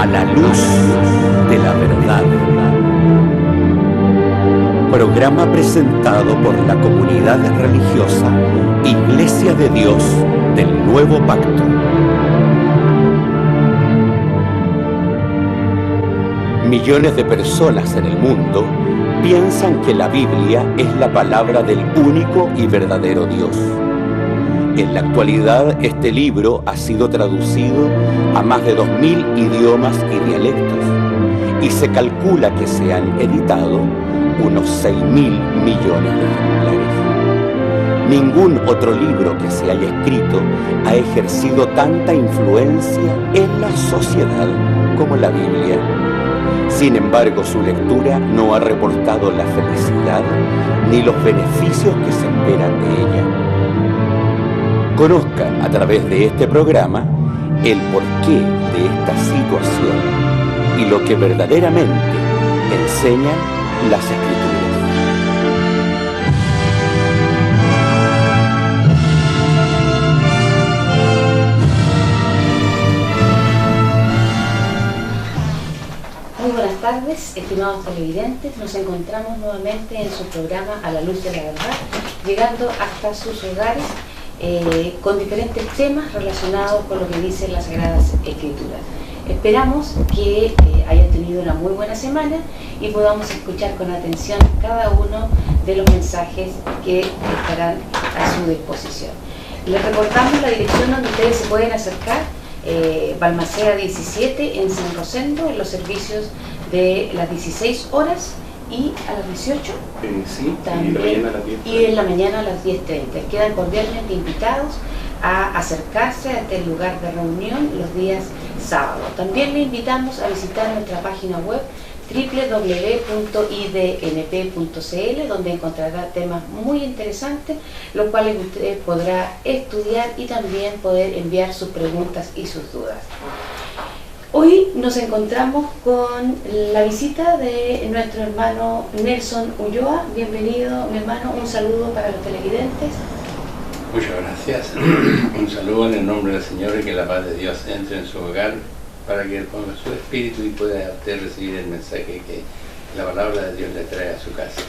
A la luz de la verdad. Programa presentado por la comunidad religiosa Iglesia de Dios del Nuevo Pacto. Millones de personas en el mundo piensan que la Biblia es la palabra del único y verdadero Dios. En la actualidad, este libro ha sido traducido a más de 2000 idiomas y dialectos, y se calcula que se han editado unos 6.000 millones de ejemplares. Ningún otro libro que se haya escrito ha ejercido tanta influencia en la sociedad como la Biblia. Sin embargo, su lectura no ha reportado la felicidad ni los beneficios que se esperan de ella. Conozca a través de este programa el porqué de esta situación y lo que verdaderamente enseñan las Escrituras. Muy buenas tardes, estimados televidentes. Nos encontramos nuevamente en su programa A la Luz de la Verdad, llegando hasta sus hogares con diferentes temas relacionados con lo que dicen las Sagradas Escrituras. Esperamos que hayan tenido una muy buena semana y podamos escuchar con atención cada uno de los mensajes que estarán a su disposición. Les recordamos la dirección donde ustedes se pueden acercar, Balmaceda 17 en San Rosendo, en los servicios de las 16 horas y a las 18. Sí, también, y en la mañana a las 10:30. y en la mañana a las 10:30. Quedan cordialmente invitados a acercarse a este lugar de reunión los días sábados. También le invitamos a visitar nuestra página web www.idnp.cl, donde encontrará temas muy interesantes, los cuales usted podrá estudiar y también poder enviar sus preguntas y sus dudas. Hoy nos encontramos con la visita de nuestro hermano Nelson Ulloa. Bienvenido, mi hermano, un saludo para los televidentes. Muchas gracias. Un saludo en el nombre del Señor y que la paz de Dios entre en su hogar para que Él ponga su espíritu y pueda usted recibir el mensaje que la palabra de Dios le trae a su casa.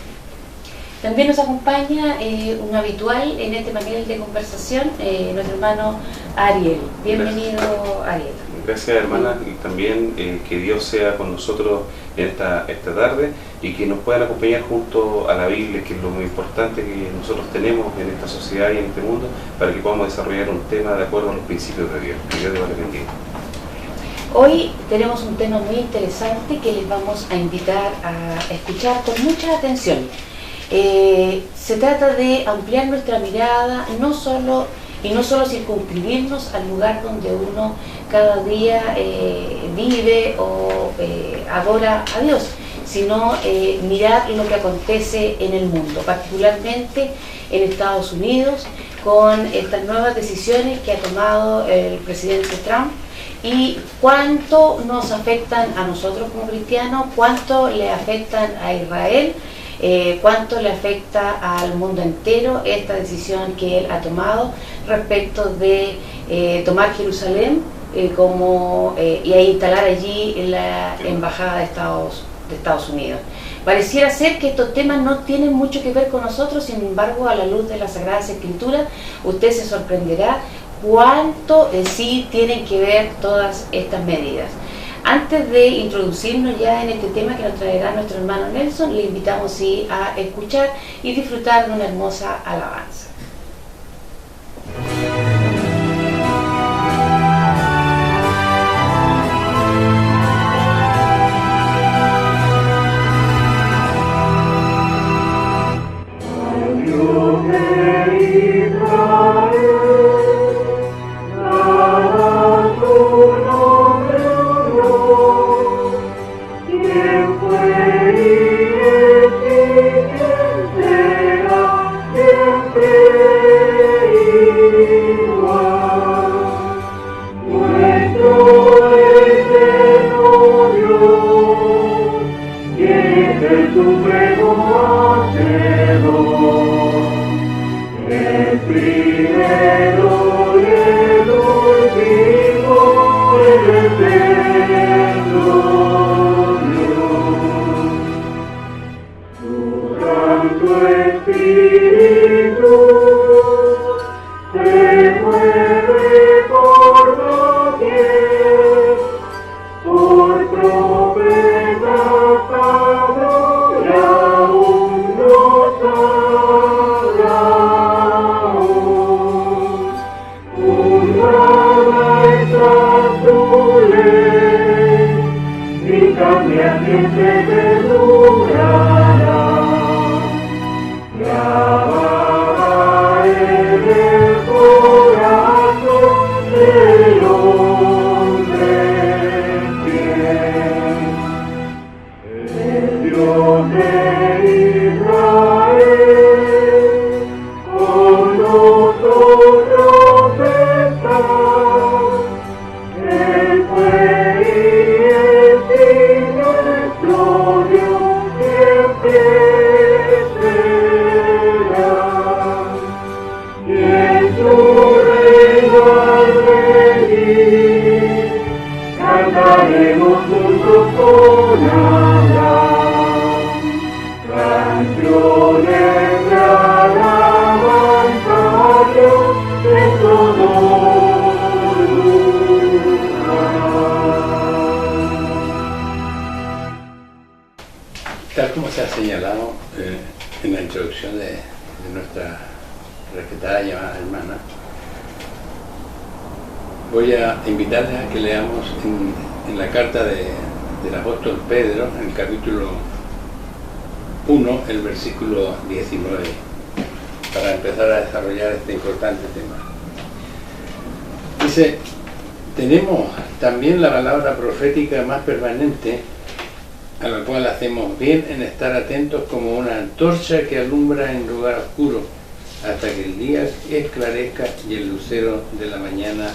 También nos acompaña un habitual en este panel de conversación, nuestro hermano Ariel. Bienvenido, Ariel. Gracias, hermana, y también que Dios sea con nosotros en esta tarde y que nos puedan acompañar junto a la Biblia, que es lo muy importante que nosotros tenemos en esta sociedad y en este mundo, para que podamos desarrollar un tema de acuerdo a los principios de Dios. Que Dios te bendiga. Hoy tenemos un tema muy interesante que les vamos a invitar a escuchar con mucha atención. Se trata de ampliar nuestra mirada, no solo circunscribirnos al lugar donde uno cada día vive o adora a Dios, sino mirar lo que acontece en el mundo, particularmente en Estados Unidos, con estas nuevas decisiones que ha tomado el presidente Trump y cuánto nos afectan a nosotros como cristianos, cuánto le afectan a Israel, cuánto le afecta al mundo entero esta decisión que él ha tomado respecto de tomar Jerusalén y instalar allí la embajada de Estados Unidos. Pareciera ser que estos temas no tienen mucho que ver con nosotros, sin embargo, a la luz de las Sagradas Escrituras, usted se sorprenderá cuánto sí tienen que ver todas estas medidas. Antes de introducirnos ya en este tema que nos traerá nuestro hermano Nelson, le invitamos sí a escuchar y disfrutar de una hermosa alabanza. Siempre Tal como se ha señalado en la introducción de nuestra respetada y llamada hermana, voy a invitarles a que leamos en la carta del apóstol Pedro, en el capítulo 1, el versículo 19, para empezar a desarrollar este importante tema. Dice: tenemos también la palabra profética más permanente, a la cual hacemos bien en estar atentos como una antorcha que alumbra en lugar oscuro, hasta que el día esclarezca y el lucero de la mañana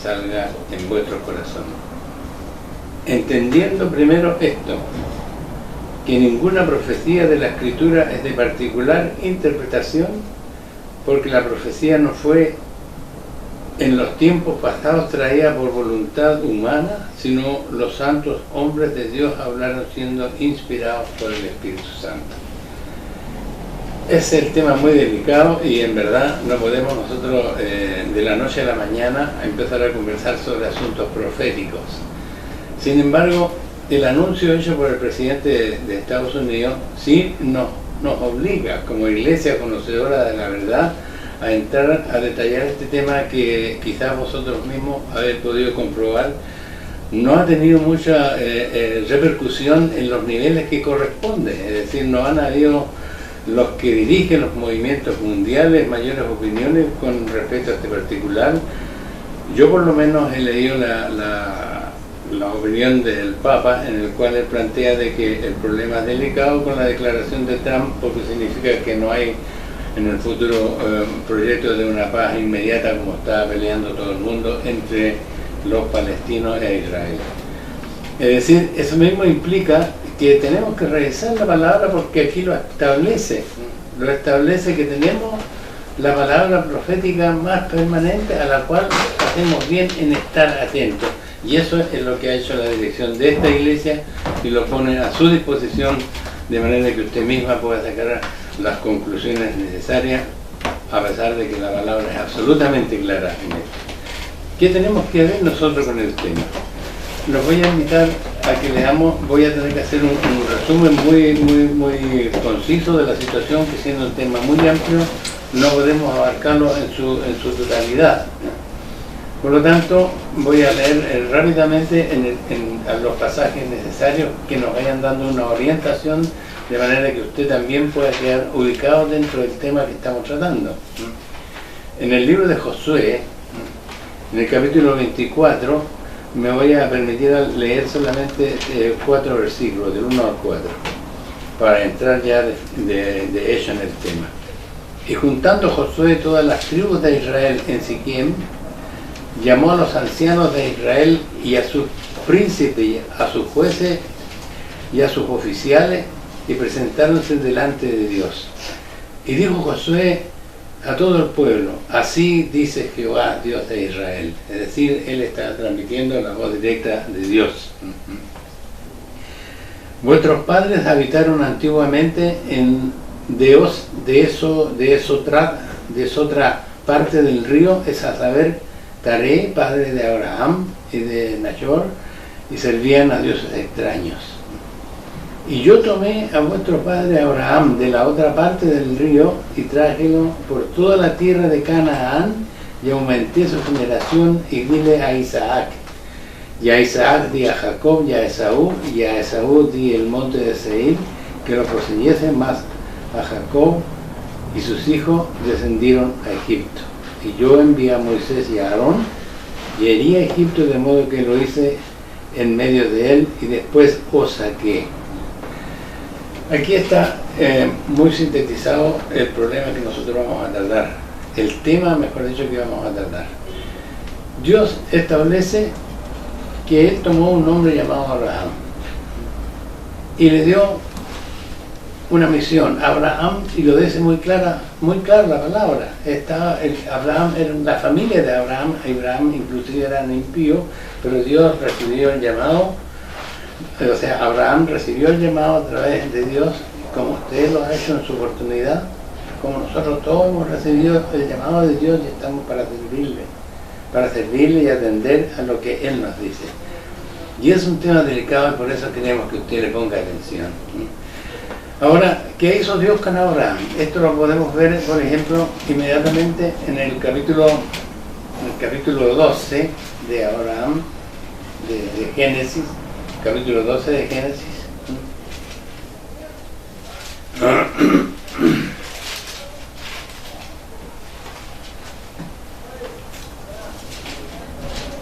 salga en vuestro corazón. Entendiendo primero esto, que ninguna profecía de la Escritura es de particular interpretación, porque la profecía no fue en los tiempos pasados traída por voluntad humana, sino los santos hombres de Dios hablaron siendo inspirados por el Espíritu Santo. Es el tema muy delicado y en verdad no podemos nosotros de la noche a la mañana empezar a conversar sobre asuntos proféticos. Sin embargo, el anuncio hecho por el presidente de Estados Unidos sí nos obliga como iglesia conocedora de la verdad a entrar a detallar este tema que quizás vosotros mismos habéis podido comprobar no ha tenido mucha repercusión en los niveles que corresponde. Es decir, no han habido los que dirigen los movimientos mundiales mayores opiniones con respecto a este particular. Yo por lo menos he leído la opinión del Papa, en el cual él plantea de que el problema es delicado con la declaración de Trump, porque significa que no hay en el futuro proyecto de una paz inmediata, como está peleando todo el mundo, entre los palestinos e Israel. Es decir, eso mismo implica que tenemos que revisar la palabra, porque aquí lo establece que tenemos la palabra profética más permanente, a la cual hacemos bien en estar atentos. Y eso es lo que ha hecho la dirección de esta iglesia y lo pone a su disposición, de manera que usted misma pueda sacar las conclusiones necesarias, a pesar de que la palabra es absolutamente clara en esto. ¿Qué tenemos que ver nosotros con el tema? Los voy a invitar a que leamos. Voy a tener que hacer un resumen muy conciso de la situación, que siendo un tema muy amplio, no podemos abarcarlo en su totalidad. Por lo tanto, voy a leer rápidamente a los pasajes necesarios que nos vayan dando una orientación, de manera que usted también pueda quedar ubicado dentro del tema que estamos tratando. En el libro de Josué, en el capítulo 24, me voy a permitir leer solamente 4 versículos, del 1 al 4, para entrar ya de hecho en el tema. Y juntando Josué todas las tribus de Israel en Siquem, llamó a los ancianos de Israel y a sus príncipes, a sus jueces y a sus oficiales, y presentáronse delante de Dios. Y dijo Josué a todo el pueblo: así dice Jehová, Dios de Israel. Es decir, él está transmitiendo la voz directa de Dios. Vuestros padres habitaron antiguamente de otra parte del río, es a saber, Taré, padre de Abraham y de Nachor, y servían a dioses extraños. Y yo tomé a vuestro padre Abraham de la otra parte del río y trájelo por toda la tierra de Canaán, y aumenté su generación y dile a Isaac: Y a Isaac di a Jacob y a Esaú di el monte de Seir, que lo poseyesen, más a Jacob y sus hijos descendieron a Egipto. Y yo envié a Moisés y a Aarón, y herí a Egipto de modo que lo hice en medio de él, y después os saqué. Aquí está muy sintetizado el problema que nosotros vamos a tratar, el tema, mejor dicho, que vamos a tratar. Dios establece que él tomó un hombre llamado Abraham y le dio una misión a Abraham, y lo dice muy clara la palabra. Abraham era la familia de Abraham inclusive eran impíos, pero Dios recibió el llamado, o sea, Abraham recibió el llamado a través de Dios, como usted lo ha hecho en su oportunidad, como nosotros todos hemos recibido el llamado de Dios y estamos para servirle y atender a lo que Él nos dice. Y es un tema delicado y por eso queremos que usted le ponga atención. Ahora, ¿qué hizo Dios con Abraham? Esto lo podemos ver, por ejemplo, inmediatamente en el capítulo 12 de Abraham, de Génesis, capítulo 12 de Génesis.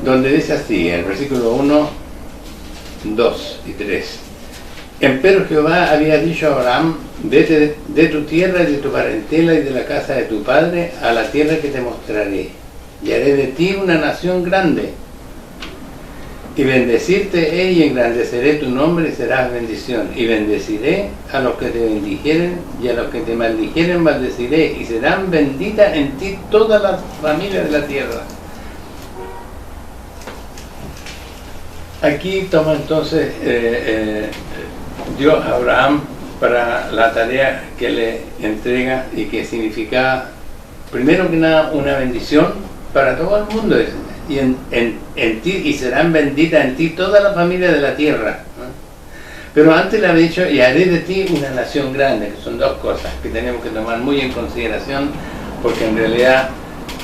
Donde dice así, en el versículo 1, 2 y 3. Empero Jehová había dicho a Abraham, vete de tu tierra y de tu parentela y de la casa de tu padre a la tierra que te mostraré, y haré de ti una nación grande, y bendecirte he y engrandeceré tu nombre y serás bendición, y bendeciré a los que te bendijeren, y a los que te maldijeren maldeciré, y serán benditas en ti todas las familias de la tierra. Aquí toma entonces Dios a Abraham para la tarea que le entrega y que significa, primero que nada, una bendición para todo el mundo, y en ti, y serán benditas en ti toda la familia de la tierra. Pero antes le había dicho, y haré de ti una nación grande, que son dos cosas que tenemos que tomar muy en consideración, porque en realidad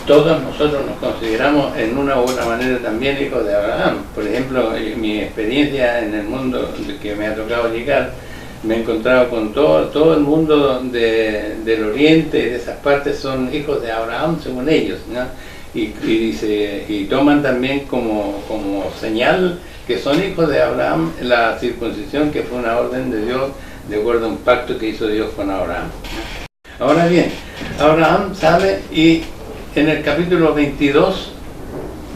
todos nosotros nos consideramos en una u otra manera también hijos de Abraham. Por ejemplo, mi experiencia en el mundo que me ha tocado llegar, me he encontrado con todo el mundo del oriente y de esas partes son hijos de Abraham según ellos, ¿no? Y toman también como señal que son hijos de Abraham la circuncisión, que fue una orden de Dios de acuerdo a un pacto que hizo Dios con Abraham. Ahora bien, Abraham sabe, y en el capítulo 22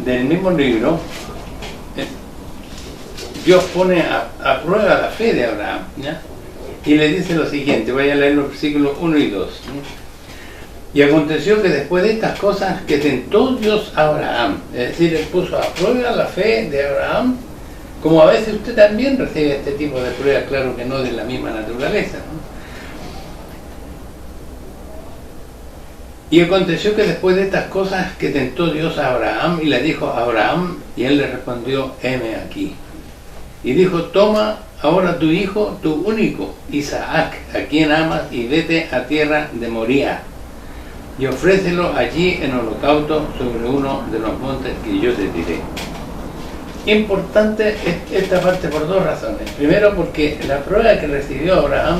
del mismo libro, Dios pone a prueba la fe de Abraham, ¿ya? Y le dice lo siguiente, voy a leer los versículos 1 y 2. Y aconteció que después de estas cosas que tentó Dios a Abraham, es decir, él puso a prueba la fe de Abraham, como a veces usted también recibe este tipo de pruebas, claro que no de la misma naturaleza, ¿no? Y aconteció que después de estas cosas que tentó Dios a Abraham, y le dijo a Abraham, y él le respondió, heme aquí. Y dijo, toma ahora tu hijo, tu único, Isaac, a quien amas, y vete a tierra de Moría, y ofrécelo allí en holocausto sobre uno de los montes que yo te diré. Importante esta parte por dos razones. Primero, porque la prueba que recibió Abraham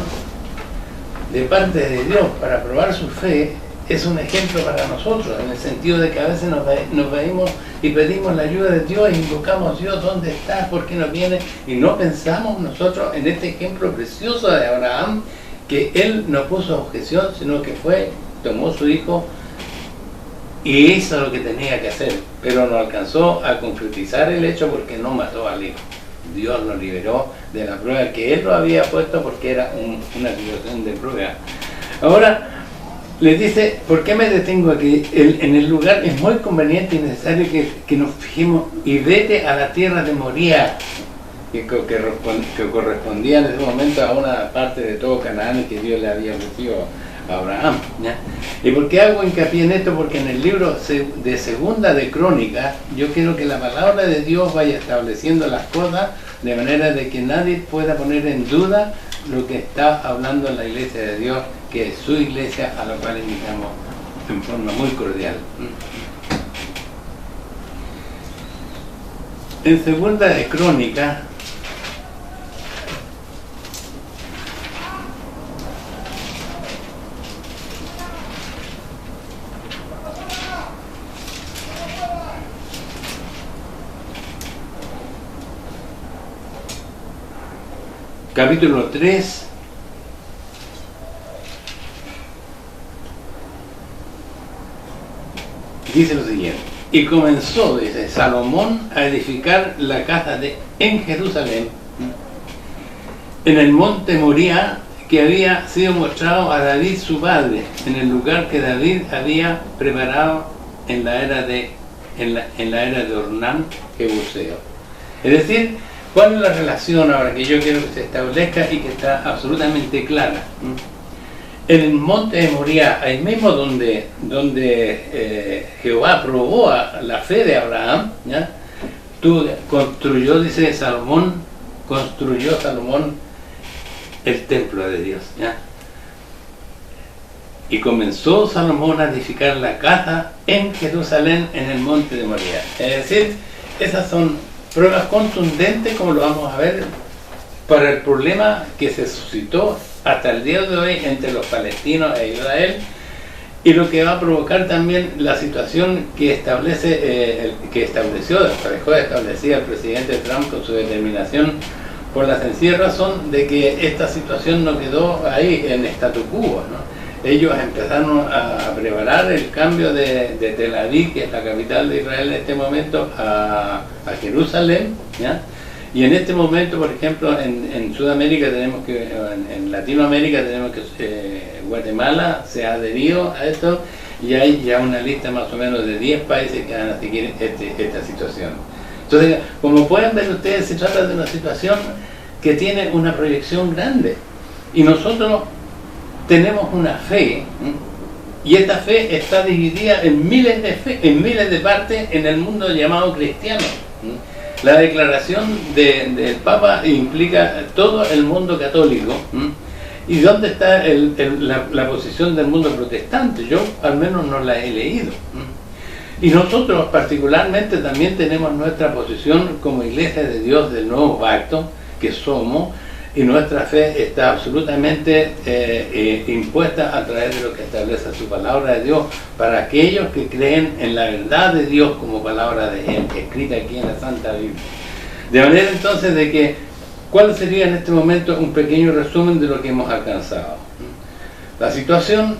de parte de Dios para probar su fe es un ejemplo para nosotros, en el sentido de que a veces nos venimos y pedimos la ayuda de Dios, e invocamos, Dios, ¿dónde estás? ¿Por qué no vienes? Y no pensamos nosotros en este ejemplo precioso de Abraham, que él no puso objeción, sino que tomó su hijo y hizo lo que tenía que hacer, pero no alcanzó a concretizar el hecho porque no mató al hijo. Dios lo liberó de la prueba que él lo había puesto, porque era una situación de prueba. Ahora le dice, ¿por qué me detengo aquí? En el lugar es muy conveniente y necesario que nos fijemos, y vete a la tierra de Moría, que correspondía en ese momento a una parte de todo Canaán que Dios le había ofrecido a Abraham, ¿ya? ¿Y por qué hago hincapié en esto? Porque en el libro de Segunda de Crónicas, yo quiero que la palabra de Dios vaya estableciendo las cosas de manera de que nadie pueda poner en duda lo que está hablando en la iglesia de Dios, que es su iglesia, a la cual invitamos en forma muy cordial. En Segunda de Crónicas, capítulo 3, dice lo siguiente: y comenzó, dice, Salomón a edificar la casa en Jerusalén, en el monte Moriah, que había sido mostrado a David su padre, en el lugar que David había preparado en la era de Ornán, Jebuseo. Es decir, ¿cuál es la relación ahora que yo quiero que se establezca y que está absolutamente clara? En el monte de Moriah, ahí mismo donde Jehová probó la fe de Abraham, ¿ya? Construyó Salomón el templo de Dios, ¿ya? Y comenzó Salomón a edificar la casa en Jerusalén, en el monte de Moriah. Es decir, esas son pruebas contundentes, como lo vamos a ver, para el problema que se suscitó hasta el día de hoy entre los palestinos e Israel, y lo que va a provocar también la situación que dejó de establecer el presidente Trump con su determinación, por la sencilla razón de que esta situación no quedó ahí en statu quo, ¿no? Ellos empezaron a preparar el cambio de Tel Aviv, que es la capital de Israel en este momento, a Jerusalén, ¿ya? Y en este momento, por ejemplo, en Sudamérica tenemos que, en Latinoamérica tenemos que Guatemala se ha adherido a esto, y hay ya una lista más o menos de 10 países que van a seguir esta situación. Entonces, como pueden ver ustedes, se trata de una situación que tiene una proyección grande, y nosotros tenemos una fe, y esta fe está dividida en miles de partes en el mundo llamado cristiano. La declaración del Papa implica todo el mundo católico. ¿Y dónde está la posición del mundo protestante? Yo al menos no la he leído. Y nosotros particularmente también tenemos nuestra posición como Iglesia de Dios del Nuevo Pacto, que somos, y nuestra fe está absolutamente impuesta a través de lo que establece su palabra de Dios para aquellos que creen en la verdad de Dios como palabra de Él, escrita aquí en la Santa Biblia. De manera entonces de que, ¿cuál sería en este momento un pequeño resumen de lo que hemos alcanzado? La situación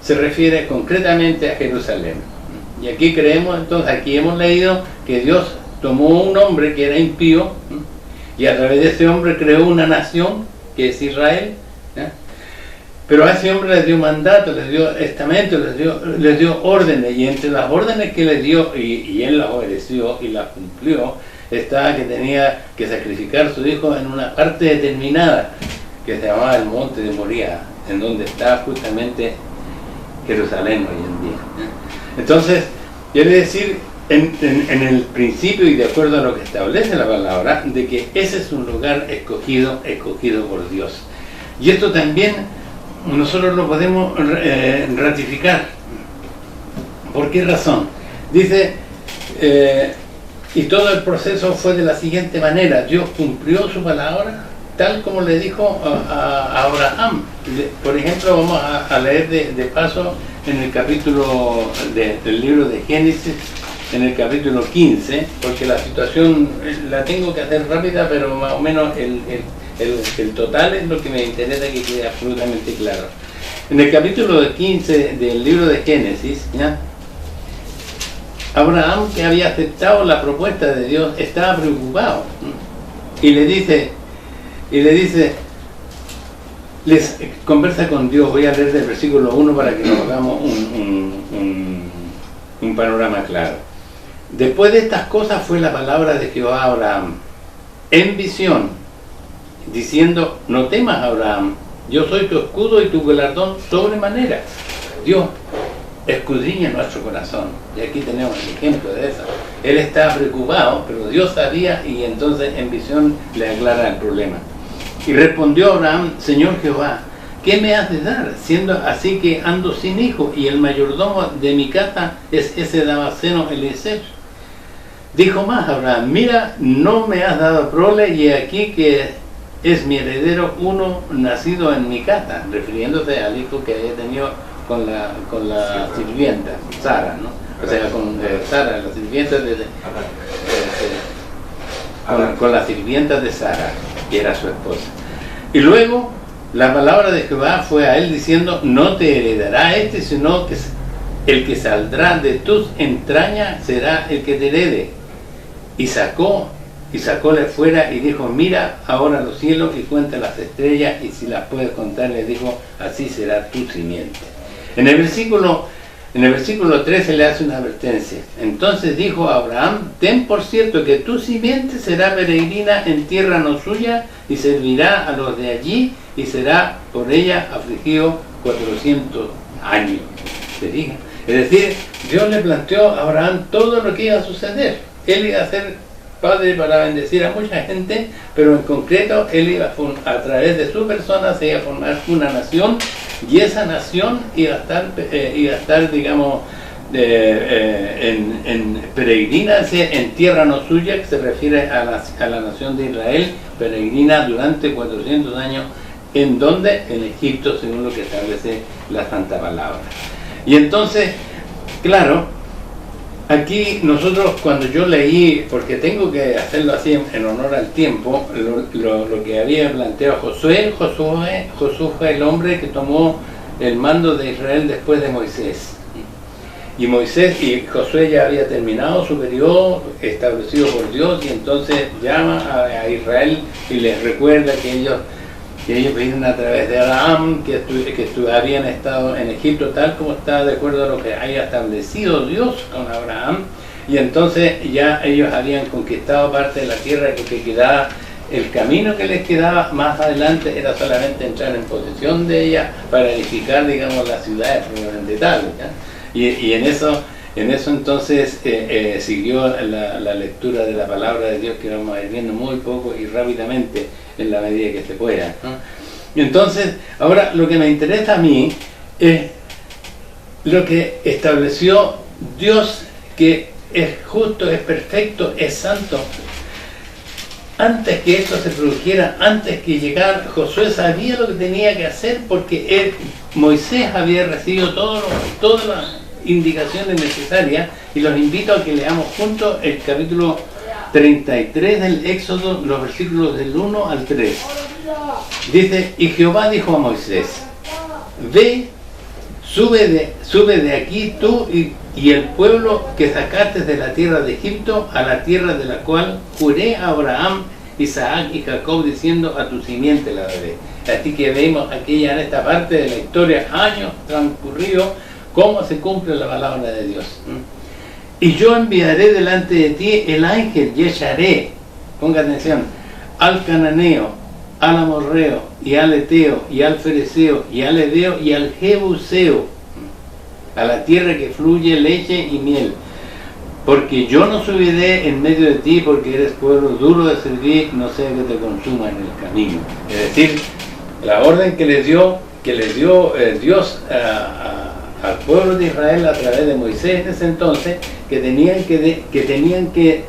se refiere concretamente a Jerusalén. Y aquí creemos, entonces, aquí hemos leído que Dios tomó un hombre que era impío, y a través de ese hombre creó una nación, que es Israel, ¿ya? Pero a ese hombre le dio mandato, le dio estamento, le dio órdenes, y entre las órdenes que le dio, y él las obedeció y las cumplió, estaba que tenía que sacrificar a su hijo en una parte determinada, que se llamaba el monte de Moriah, en donde está justamente Jerusalén hoy en día. Entonces, quiere decir, en el principio y de acuerdo a lo que establece la palabra, de que ese es un lugar escogido por Dios. Y esto también nosotros lo podemos ratificar. ¿Por qué razón? Dice, y todo el proceso fue de la siguiente manera: Dios cumplió su palabra tal como le dijo a Abraham. Por ejemplo, vamos a leer de paso en el capítulo del libro de Génesis, en el capítulo 15, porque la situación la tengo que hacer rápida, pero más o menos el total es lo que me interesa que quede absolutamente claro. En el capítulo 15 del libro de Génesis, ¿ya? Abraham, que había aceptado la propuesta de Dios, estaba preocupado, y le dice, conversa con Dios. Voy a leer del versículo 1 para que nos hagamos un panorama claro. Después de estas cosas fue la palabra de Jehová a Abraham en visión, diciendo: no temas, Abraham, yo soy tu escudo y tu galardón sobremanera. Dios escudriña nuestro corazón, y aquí tenemos el ejemplo de eso. Él estaba preocupado, pero Dios sabía, y entonces en visión le aclara el problema. Y respondió Abraham: Señor Jehová, ¿qué me has de dar, siendo así que ando sin hijo, y el mayordomo de mi casa es ese Damaseno Eliezer? Dijo más Abraham: mira, no me has dado prole, y aquí que es mi heredero uno nacido en mi casa, refiriéndose al hijo que había tenido con la sirvienta, Sara, ¿no? O sea, con Sara, la sirvienta con la sirvienta de Sara, que era su esposa. Y luego la palabra de Jehová fue a él diciendo: no te heredará sino que el que saldrá de tus entrañas será el que te herede. Y sacóle fuera y dijo: mira ahora los cielos y cuenta las estrellas, y si las puedes contar, le dijo: así será tu simiente. En el versículo 13 le hace una advertencia. Entonces dijo a Abraham: ten por cierto que tu simiente será peregrina en tierra no suya, y servirá a los de allí, y será por ella afligido 400 años. ¿Se fijan? Es decir, Dios le planteó a Abraham todo lo que iba a suceder. Él iba a ser padre para bendecir a mucha gente, pero en concreto él iba a través de su persona se iba a formar una nación, y esa nación iba a estar digamos, en peregrina en tierra no suya, que se refiere a la nación de Israel, peregrina durante 400 años. ¿En dónde? En Egipto, según lo que establece la Santa Palabra. Y entonces, claro, aquí nosotros, cuando yo leí, porque tengo que hacerlo así en honor al tiempo, lo que había planteado Josué fue el hombre que tomó el mando de Israel después de Moisés. Y Josué ya había terminado su periodo establecido por Dios, y entonces llama a Israel y les recuerda que ellos vienen a través de Abraham, que habían estado en Egipto tal como está, de acuerdo a lo que haya establecido Dios con Abraham, y entonces ya ellos habían conquistado parte de la tierra que quedaba. El camino que les quedaba más adelante era solamente entrar en posesión de ella para edificar, digamos, las ciudades probablemente tales, ¿ya? Y en eso entonces siguió la lectura de la palabra de Dios, que vamos a ir viendo muy poco y rápidamente en la medida que se pueda, ¿no? Y entonces, ahora lo que me interesa a mí es lo que estableció Dios, que es justo, es perfecto, es santo. Antes que esto se produjera, antes que llegara, Josué sabía lo que tenía que hacer, porque Moisés había recibido todas las indicaciones necesarias, y los invito a que leamos juntos el capítulo 33 del Éxodo, los versículos del 1 al 3. Dice: y Jehová dijo a Moisés: ve, sube de aquí tú y el pueblo que sacaste de la tierra de Egipto, a la tierra de la cual juré a Abraham, Isaac y Jacob, diciendo: a tu simiente la daré. Así que vemos aquí ya en esta parte de la historia, años transcurridos, cómo se cumple la palabra de Dios. Y yo enviaré delante de ti el ángel, y echaré, ponga atención, al cananeo, al amorreo, y al eteo, y al fereceo, y al heveo, y al jebuseo, a la tierra que fluye leche y miel. Porque yo no subiré en medio de ti, porque eres pueblo duro de servir, no sea que te consuma en el camino. Es decir, la orden que les dio Dios al pueblo de Israel a través de Moisés en ese entonces, que tenían que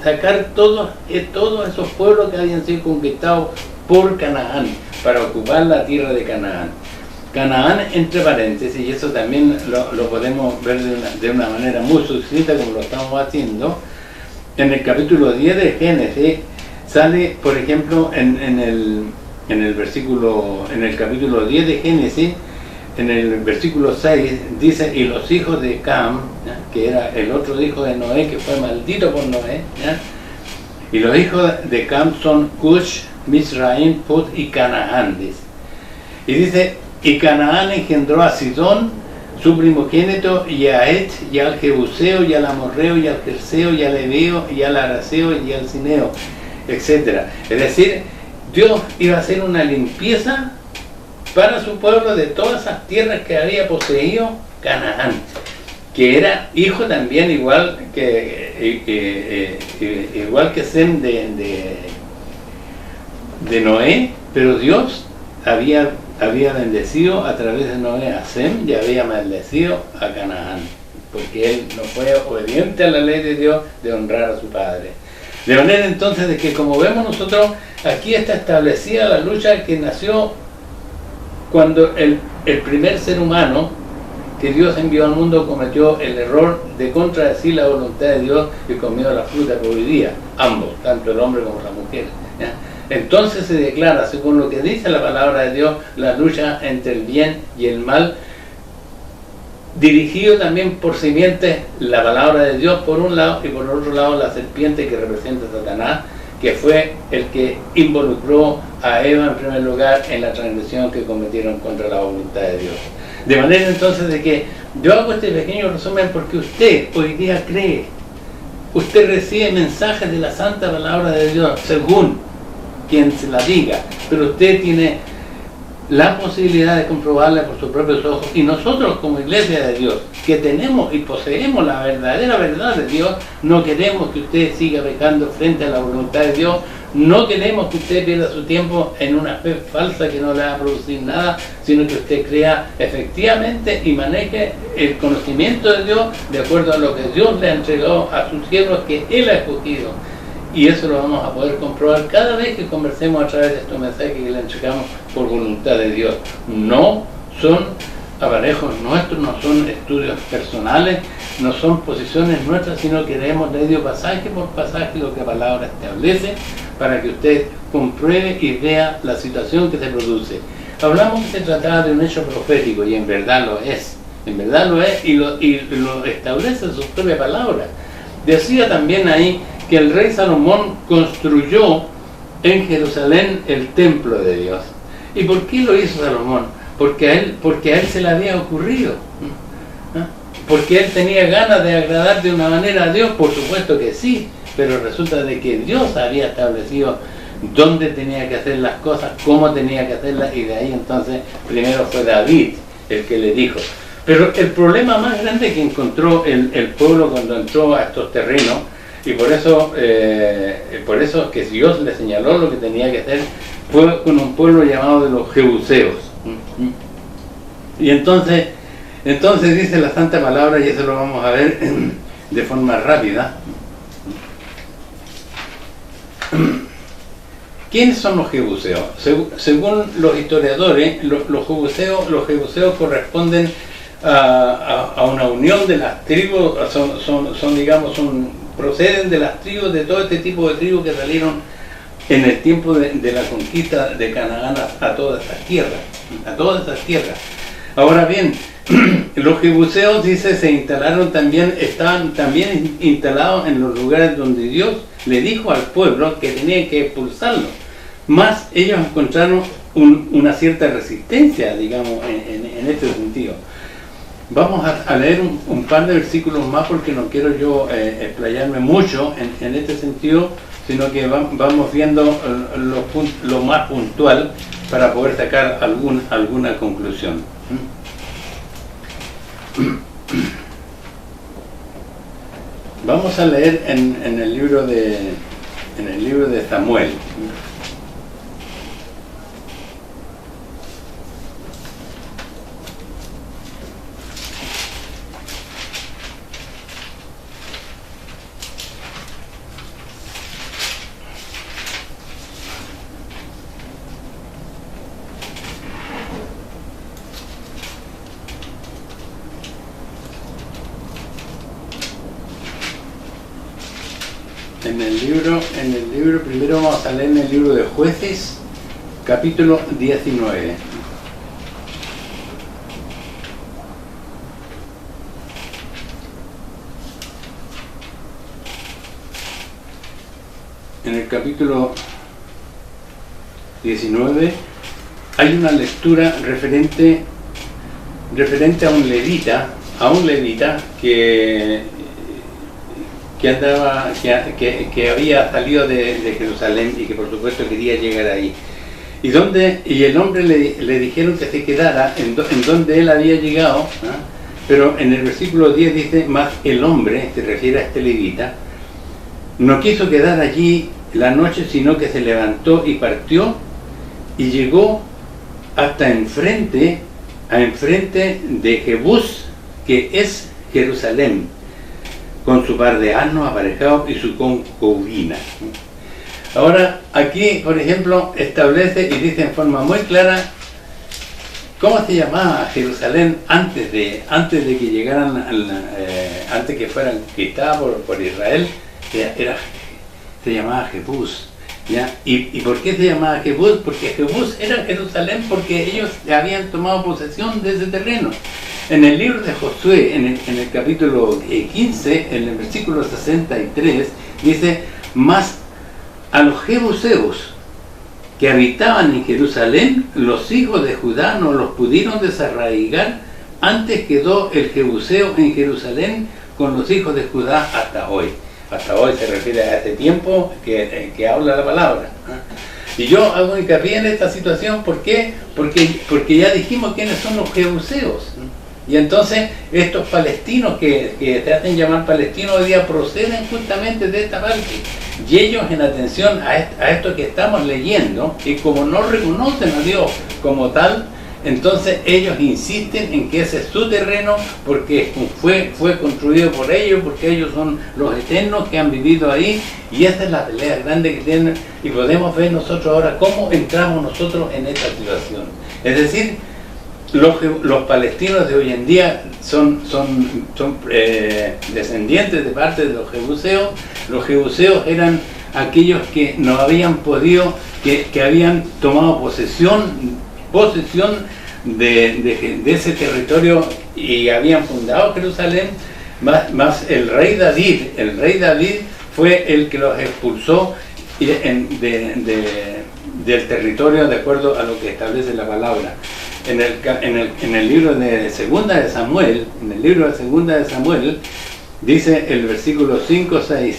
sacar todos esos pueblos que habían sido conquistados por Canaán, para ocupar la tierra de Canaán. Canaán, entre paréntesis, y eso también lo podemos ver de una manera muy sucinta, como lo estamos haciendo, en el capítulo 10 de Génesis, sale, por ejemplo, en el capítulo 10 de Génesis, en el versículo 6, dice: y los hijos de Cam, ¿ya?, que era el otro hijo de Noé, que fue maldito por Noé, ¿ya?, y los hijos de Cam son Cush, Mizraim, Put y Canaán, dice. Y dice: y Canaán engendró a Sidón, su primogénito, y a Et, y al Jebuseo, y al Amorreo, y al Jerseo, y al Heveo, y al Araseo, y al Cineo, etc. Es decir, Dios iba a hacer una limpieza para su pueblo de todas esas tierras que había poseído Canaán, que era hijo también, igual que Sem de Noé, pero Dios había bendecido a través de Noé a Sem, y había maldecido a Canaán. porque él no fue obediente a la ley de Dios de honrar a su padre. De manera entonces de que, como vemos nosotros, aquí está establecida la lucha que nació cuando el primer ser humano que Dios envió al mundo cometió el error de contradecir la voluntad de Dios y comió la fruta prohibida, ambos, tanto el hombre como la mujer, ¿ya? Entonces se declara, según lo que dice la palabra de Dios, la lucha entre el bien y el mal, dirigido también por simientes, la palabra de Dios por un lado, y por otro lado la serpiente que representa a Satanás, que fue el que involucró a Eva en primer lugar en la transgresión que cometieron contra la voluntad de Dios. De manera entonces de que yo hago este pequeño resumen porque usted hoy día cree, usted recibe mensajes de la santa palabra de Dios según quien se la diga, pero usted tiene la posibilidad de comprobarla por sus propios ojos, y nosotros como iglesia de Dios, que tenemos y poseemos la verdadera verdad de Dios, no queremos que usted siga pecando frente a la voluntad de Dios, no queremos que usted pierda su tiempo en una fe falsa que no le va a producir nada, sino que usted crea efectivamente y maneje el conocimiento de Dios de acuerdo a lo que Dios le ha entregado a sus siervos que Él ha escogido. Y eso lo vamos a poder comprobar cada vez que conversemos a través de estos mensajes que le entregamos por voluntad de Dios. No son aparejos nuestros, no son estudios personales, no son posiciones nuestras, sino que leemos de Dios pasaje por pasaje lo que la palabra establece para que usted compruebe y vea la situación que se produce. Hablamos que se trataba de un hecho profético y en verdad lo es. En verdad lo es y lo establece en su propia palabra. Decía también ahí que el rey Salomón construyó en Jerusalén el templo de Dios. ¿Y por qué lo hizo Salomón? Porque a él se le había ocurrido. Porque él tenía ganas de agradar de una manera a Dios, por supuesto que sí, pero resulta de que Dios había establecido dónde tenía que hacer las cosas, cómo tenía que hacerlas, y de ahí entonces primero fue David el que le dijo. Pero el problema más grande que encontró el pueblo cuando entró a estos terrenos, y por eso que Dios le señaló lo que tenía que hacer, fue con un pueblo llamado de los Jebuseos. Y entonces dice la santa palabra, y eso lo vamos a ver de forma rápida. ¿Quiénes son los Jebuseos? Según los historiadores, los Jebuseos corresponden a una unión de las tribus, proceden de las tribus, de todo este tipo de tribus que salieron en el tiempo de la conquista de Canaán a todas esas tierras. Ahora bien, los jebuseos, dice, estaban también instalados en los lugares donde Dios le dijo al pueblo que tenía que expulsarlo. Más ellos encontraron una cierta resistencia, digamos, en este sentido. Vamos a leer un par de versículos más porque no quiero yo explayarme mucho en este sentido, sino que vamos viendo lo más puntual para poder sacar alguna conclusión. Vamos a leer en el libro de Samuel. En el libro primero vamos a leer en el libro de Jueces, capítulo 19. En el capítulo 19 hay una lectura referente a un levita que había salido de Jerusalén y que por supuesto quería llegar ahí. Y el hombre le dijeron que se quedara en donde él había llegado, ¿no? Pero en el versículo 10 dice, más el hombre, se refiere a este levita, no quiso quedar allí la noche, sino que se levantó y partió y llegó hasta enfrente de Jebús, que es Jerusalén, con su par de asnos aparejados y su concubina. Ahora, aquí, por ejemplo, establece y dice en forma muy clara cómo se llamaba Jerusalén antes de que llegaran, antes que fueran conquistadas por Israel. Se llamaba Jebús. ¿Ya? ¿Y por qué se llamaba Jebús? Porque Jebús era Jerusalén, porque ellos habían tomado posesión de ese terreno. En el libro de Josué, en el capítulo 15, en el versículo 63, dice: mas a los jebuseos que habitaban en Jerusalén, los hijos de Judá no los pudieron desarraigar, antes quedó el jebuseo en Jerusalén con los hijos de Judá hasta hoy. Hasta hoy se refiere a este tiempo que habla la palabra. Y yo hago hincapié en esta situación, ¿por qué? Porque ya dijimos quiénes son los jebuseos. Y entonces estos palestinos que se hacen llamar palestinos hoy día proceden justamente de esta parte. Y ellos, en atención a esto que estamos leyendo, y como no reconocen a Dios como tal, entonces ellos insisten en que ese es su terreno, porque fue construido por ellos, porque ellos son los eternos que han vivido ahí, y esa es la pelea grande que tienen. Y podemos ver nosotros ahora cómo entramos nosotros en esta situación. Es decir, los palestinos de hoy en día son descendientes de parte de los jebuseos. Los jebuseos eran aquellos que no habían podido, que habían tomado posesión de ese territorio y habían fundado Jerusalén, más el rey David fue el que los expulsó del territorio de acuerdo a lo que establece la palabra. En el libro de Segunda de Samuel, dice el versículo 5, 6,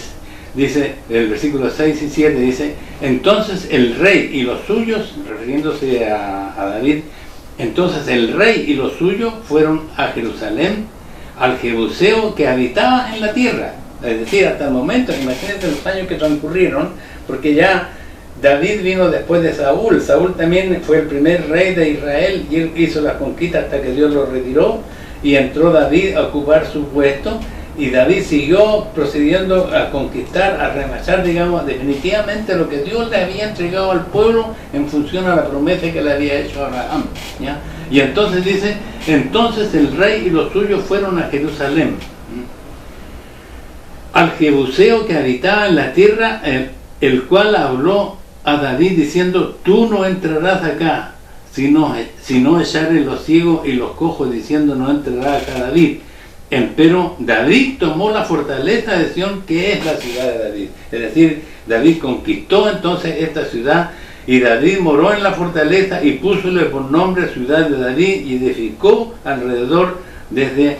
dice el versículo 6 y 7, dice: entonces el rey y los suyos, refiriéndose a David, entonces el rey y los suyos fueron a Jerusalén, al jebuseo que habitaba en la tierra. Es decir, hasta el momento, imagínense los años que transcurrieron, porque ya David vino después de Saúl. Saúl también fue el primer rey de Israel y él hizo la conquista hasta que Dios lo retiró, y entró David a ocupar su puesto, y David siguió procediendo a conquistar, a remachar, digamos, definitivamente lo que Dios le había entregado al pueblo en función a la promesa que le había hecho a Abraham, ¿ya? Y entonces dice: entonces el rey y los suyos fueron a Jerusalén, al jebuseo que habitaba en la tierra, el cual habló a David diciendo: tú no entrarás acá, sino echaré los ciegos y los cojos, diciendo: no entrará acá David. Empero David tomó la fortaleza de Sión, que es la ciudad de David. Es decir, David conquistó entonces esta ciudad, y David moró en la fortaleza y púsole por nombre ciudad de David, y edificó alrededor desde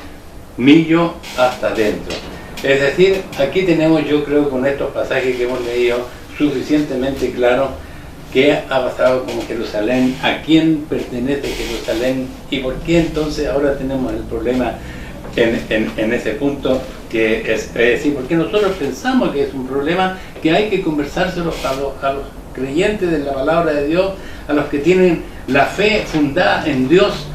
Millo hasta dentro. Es decir, aquí tenemos, yo creo, con estos pasajes que hemos leído, suficientemente claro qué ha pasado con Jerusalén, a quién pertenece Jerusalén, y por qué entonces ahora tenemos el problema en ese punto, que es decir, porque nosotros pensamos que es un problema que hay que conversárselo a los creyentes de la palabra de Dios, a los que tienen la fe fundada en Dios.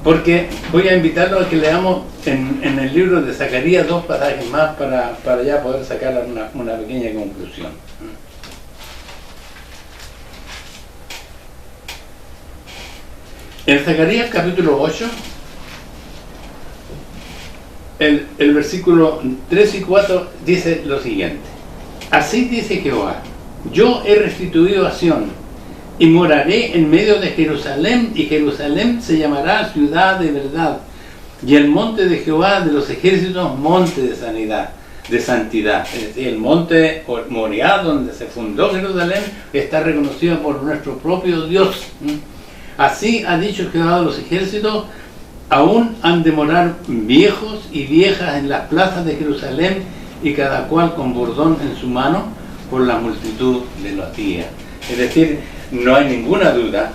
Porque voy a invitarlos a que leamos en el libro de Zacarías 2 pasajes más para ya poder sacar una pequeña conclusión. En Zacarías capítulo 8, el versículo 3 y 4 dice lo siguiente: así dice Jehová: yo he restituido a Sión, y moraré en medio de Jerusalén, y Jerusalén se llamará ciudad de verdad, y el monte de Jehová de los ejércitos, monte de sanidad, de santidad. Es decir, el monte Moriah, donde se fundó Jerusalén, está reconocido por nuestro propio Dios. Así ha dicho Jehová de los ejércitos: aún han de morar viejos y viejas en las plazas de Jerusalén, y cada cual con bordón en su mano, por la multitud de los días. Es decir, no hay ninguna duda,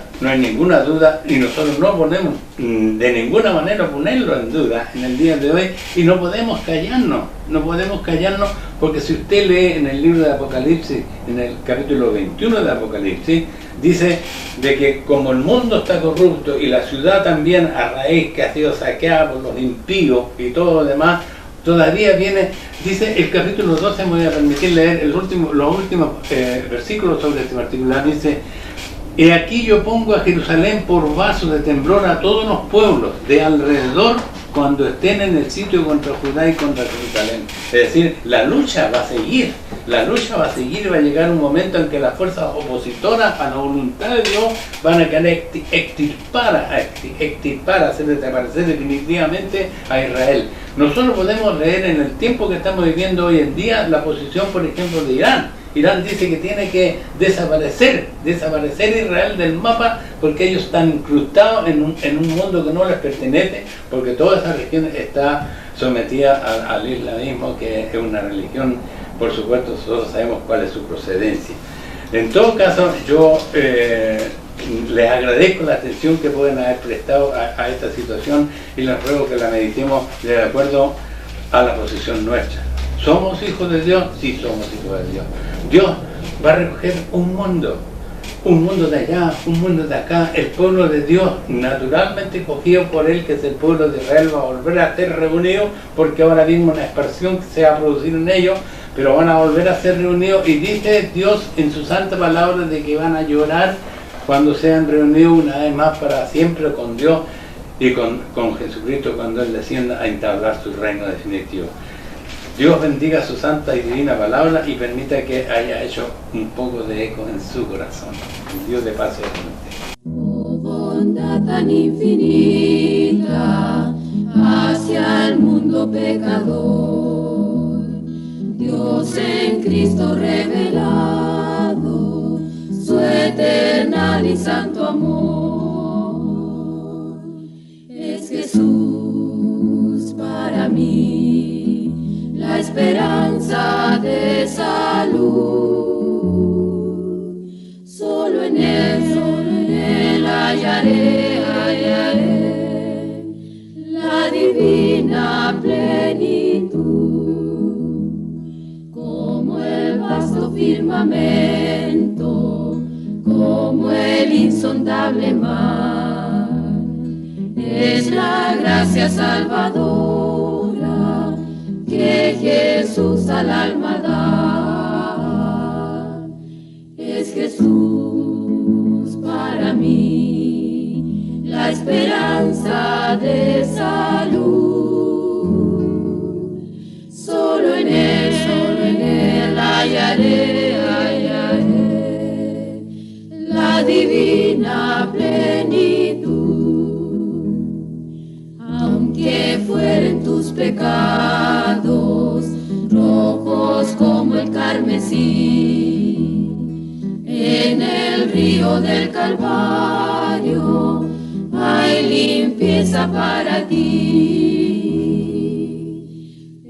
y nosotros no podemos de ninguna manera ponerlo en duda en el día de hoy, y no podemos callarnos, porque si usted lee en el libro de Apocalipsis, en el capítulo 21 de Apocalipsis, dice de que como el mundo está corrupto y la ciudad también a raíz que ha sido saqueada por los impíos y todo lo demás, todavía viene, dice el capítulo 12, me voy a permitir leer los últimos versículos sobre este particular, dice: he aquí yo pongo a Jerusalén por vaso de temblor a todos los pueblos de alrededor cuando estén en el sitio contra Judá y contra Jerusalén. Es decir, la lucha va a seguir, y va a llegar un momento en que las fuerzas opositoras a la voluntad de Dios van a querer extirpar, hacer desaparecer definitivamente a Israel. Nosotros podemos leer en el tiempo que estamos viviendo hoy en día la posición, por ejemplo, de Irán. Irán dice que tiene que desaparecer Israel del mapa porque ellos están incrustados en un mundo que no les pertenece, porque toda esa región está sometida al islamismo, que es una religión, por supuesto, nosotros sabemos cuál es su procedencia. En todo caso, yo les agradezco la atención que pueden haber prestado a esta situación y les ruego que la meditemos de acuerdo a la posición nuestra. ¿Somos hijos de Dios? Sí, somos hijos de Dios. Dios va a recoger un mundo de allá, un mundo de acá. El pueblo de Dios, naturalmente cogido por Él, que es el pueblo de Israel, va a volver a ser reunido, porque ahora mismo una expansión que se va a producir en ellos, pero van a volver a ser reunidos, y dice Dios en su santa palabra de que van a llorar cuando sean reunidos una vez más para siempre con Dios y con Jesucristo cuando Él descienda a entablar su reino definitivo. Dios bendiga su santa y divina palabra y permita que haya hecho un poco de eco en su corazón. Dios de paz y Oh, bondad tan infinita hacia el mundo pecador, Dios en Cristo revelado su eternal y santo amor. Es Jesús para mí la esperanza de salud. Solo en Él hallaré la divina plenitud. Como el vasto firmamento, como el insondable mar, es la gracia salvadora que Jesús al alma da. Es Jesús para mí la esperanza de salud. Solo en Él hallaré la divina plenitud. Aunque fueren tus pecados rojos como el carmesí, en el río del Calvario hay limpieza para ti.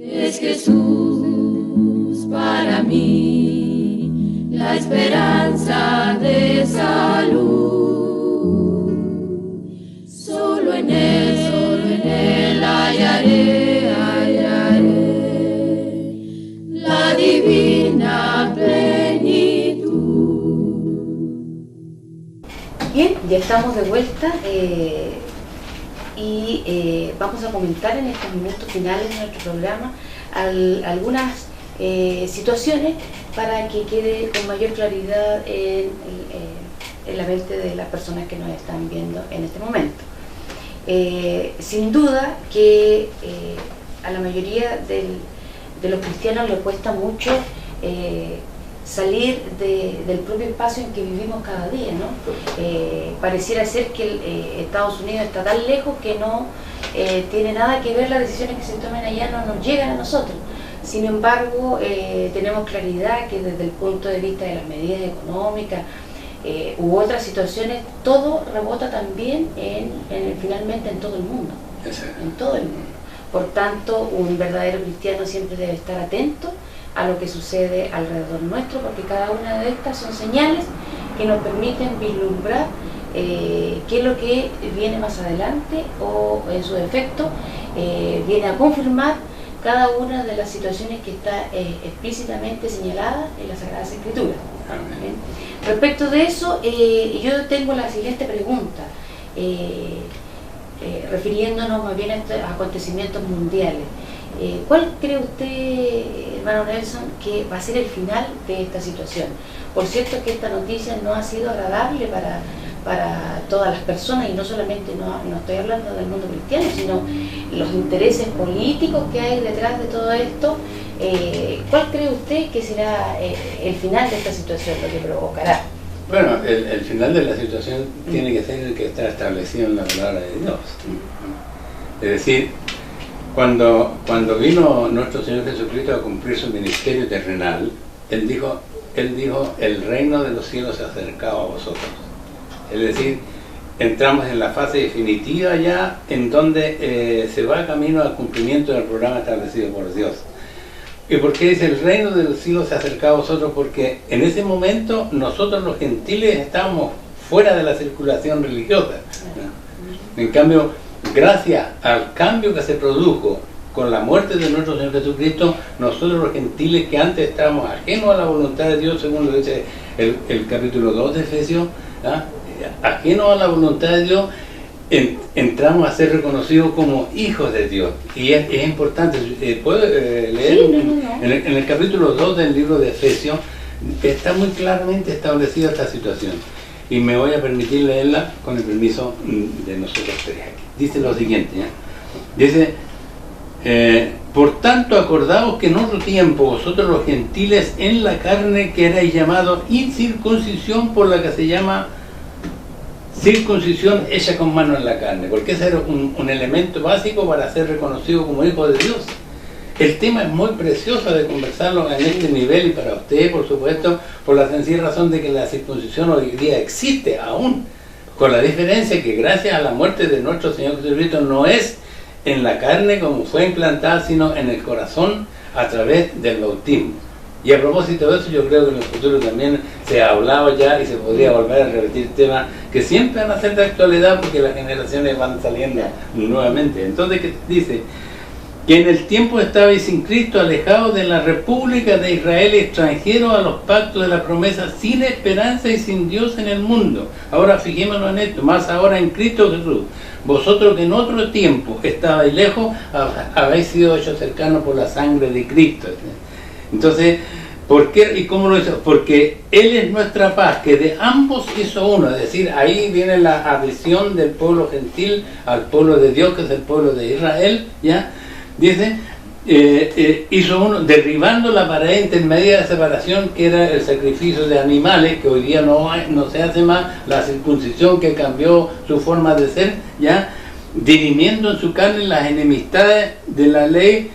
Es Jesús para mí la esperanza de salud. Solo en Él hallaré la divina plenitud. Bien, ya estamos de vuelta y vamos a comentar en estos minutos finales de nuestro programa algunas situaciones para que quede con mayor claridad en la mente de las personas que nos están viendo en este momento. Sin duda que a la mayoría de los cristianos les cuesta mucho salir del propio espacio en que vivimos cada día, ¿no? Pareciera ser que Estados Unidos está tan lejos que no tiene nada que ver, las decisiones que se tomen allá no nos llegan a nosotros. Sin embargo, tenemos claridad que desde el punto de vista de las medidas económicas u otras situaciones, todo rebota también finalmente en todo el mundo. En todo el mundo. Por tanto, un verdadero cristiano siempre debe estar atento a lo que sucede alrededor nuestro, porque cada una de estas son señales que nos permiten vislumbrar qué es lo que viene más adelante o en su defecto viene a confirmar cada una de las situaciones que está explícitamente señalada en las Sagradas Escrituras. Amén. Respecto de eso, yo tengo la siguiente pregunta, refiriéndonos más bien a estos acontecimientos mundiales. ¿Cuál cree usted, hermano Nelson, que va a ser el final de esta situación? Por cierto que esta noticia no ha sido agradable para todas las personas, y no solamente, no estoy hablando del mundo cristiano, sino los intereses políticos que hay detrás de todo esto. ¿Cuál cree usted que será el final de esta situación, lo que provocará? Bueno, el final de la situación tiene que ser el que está establecido en la palabra de Dios. Es decir, cuando vino nuestro Señor Jesucristo a cumplir su ministerio terrenal, Él dijo, el reino de los cielos se ha acercado a vosotros. Es decir, entramos en la fase definitiva ya, en donde se va camino al cumplimiento del programa establecido por Dios. ¿Y por qué dice el reino de los cielos se ha acercado a vosotros? Porque en ese momento nosotros los gentiles estábamos fuera de la circulación religiosa. En cambio, gracias al cambio que se produjo con la muerte de nuestro Señor Jesucristo, nosotros los gentiles que antes estábamos ajenos a la voluntad de Dios, según lo dice el capítulo 2 de Efesios, ajenos a la voluntad de Dios, entramos a ser reconocidos como hijos de Dios. Y es importante, puedo leer en el capítulo 2 del libro de Efesios, está muy claramente establecida esta situación. Y me voy a permitir leerla con el permiso de nosotros tres aquí. Dice lo siguiente, dice, por tanto acordaos que en otro tiempo vosotros los gentiles en la carne que erais llamados incircuncisión, por la que se llama circuncisión hecha con mano en la carne, porque ese era un elemento básico para ser reconocido como hijo de Dios. El tema es muy precioso de conversarlo en este nivel, y para usted, por supuesto, por la sencilla razón de que la circuncisión hoy día existe aún, con la diferencia que gracias a la muerte de nuestro Señor Jesucristo no es en la carne como fue implantada, sino en el corazón a través del bautismo. Y a propósito de eso, yo creo que en el futuro también se ha hablado ya y se podría volver a repetir temas que siempre van a ser de actualidad porque las generaciones van saliendo nuevamente. Entonces, ¿qué dice? Que en el tiempo estabais sin Cristo, alejados de la República de Israel, extranjeros a los pactos de la promesa, sin esperanza y sin Dios en el mundo. Ahora fijémonos en esto, más ahora en Cristo Jesús. Vosotros que en otro tiempo estabais lejos, habéis sido hechos cercanos por la sangre de Cristo. Entonces, ¿por qué y cómo lo hizo? Porque Él es nuestra paz, que de ambos hizo uno. Es decir, ahí viene la adhesión del pueblo gentil al pueblo de Dios, que es el pueblo de Israel, ¿ya? Dice, hizo uno, derribando la pared intermedia de separación, que era el sacrificio de animales, que hoy día no se hace más, la circuncisión que cambió su forma de ser, ¿ya? Dirimiendo en su carne las enemistades de la ley,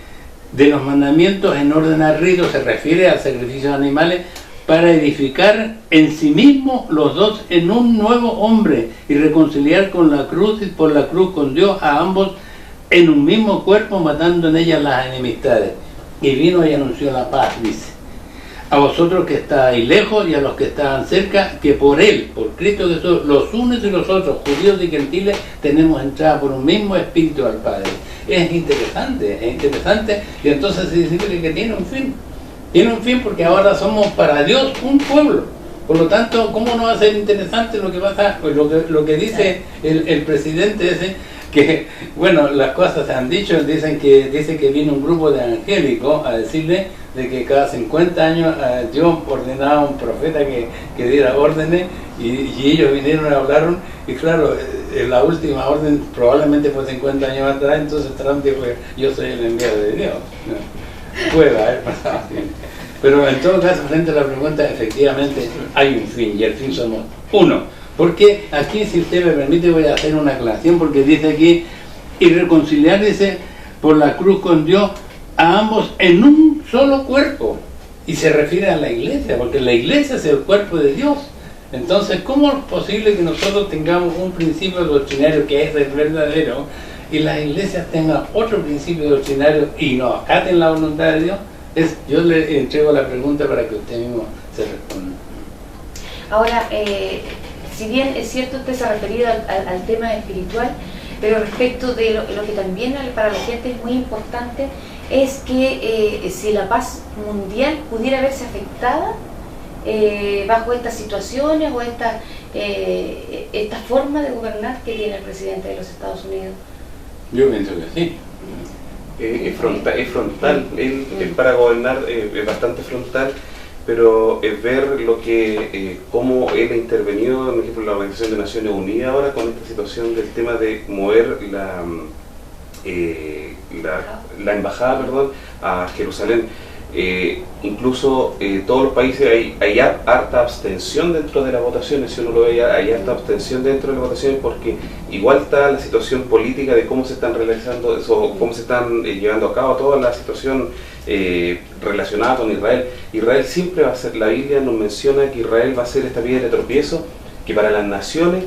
de los mandamientos en orden al rito, se refiere al sacrificio de animales, para edificar en sí mismo los dos en un nuevo hombre y reconciliar con la cruz y por la cruz con Dios a ambos en un mismo cuerpo, matando en ellas las enemistades. Y vino y anunció la paz, dice, a vosotros que estáis lejos y a los que estaban cerca, que por Él, por Cristo Jesús, los unos y los otros, judíos y gentiles, tenemos entrada por un mismo espíritu al Padre. Es interesante, y entonces se dice que tiene un fin porque ahora somos para Dios un pueblo. Por lo tanto, ¿cómo no va a ser interesante lo que pasa, lo que dice el presidente ese? Que, bueno, las cosas se han dicho, dice que vino un grupo de angélicos a decirle de que cada 50 años Dios ordenaba a un profeta que diera órdenes, y ellos vinieron y hablaron, y claro, la última orden probablemente fue 50 años atrás, entonces Trump dijo, yo soy el enviado de Dios. No, puede haber pasado así. Pero en todo caso, frente a la pregunta, efectivamente hay un fin, y el fin somos uno. Porque aquí, si usted me permite, voy a hacer una aclaración, porque dice aquí, y reconciliar, dice, por la cruz con Dios, a ambos en un solo cuerpo. Y se refiere a la iglesia, porque la iglesia es el cuerpo de Dios. Entonces, ¿cómo es posible que nosotros tengamos un principio doctrinario que es el verdadero, y las iglesias tengan otro principio doctrinario y no acaten la voluntad de Dios? Yo le entrego la pregunta para que usted mismo se responda. Ahora, si bien es cierto usted se ha referido al tema espiritual, pero respecto de lo que también para la gente es muy importante, es que si la paz mundial pudiera verse afectada bajo estas situaciones o esta forma de gobernar que tiene el presidente de los Estados Unidos. Yo pienso que sí. Es frontal, él para gobernar es bastante frontal, pero es ver lo que cómo él ha intervenido, por ejemplo, la Organización de Naciones Unidas ahora con esta situación del tema de mover la embajada, a Jerusalén. Incluso todos los países hay harta abstención dentro de las votaciones. Si uno lo ve, hay harta abstención dentro de las votaciones porque igual está la situación política de cómo se están realizando eso, cómo se están llevando a cabo toda la situación relacionada con Israel. Israel siempre va a ser, la Biblia nos menciona que Israel va a ser esta piedra de tropiezo que para las naciones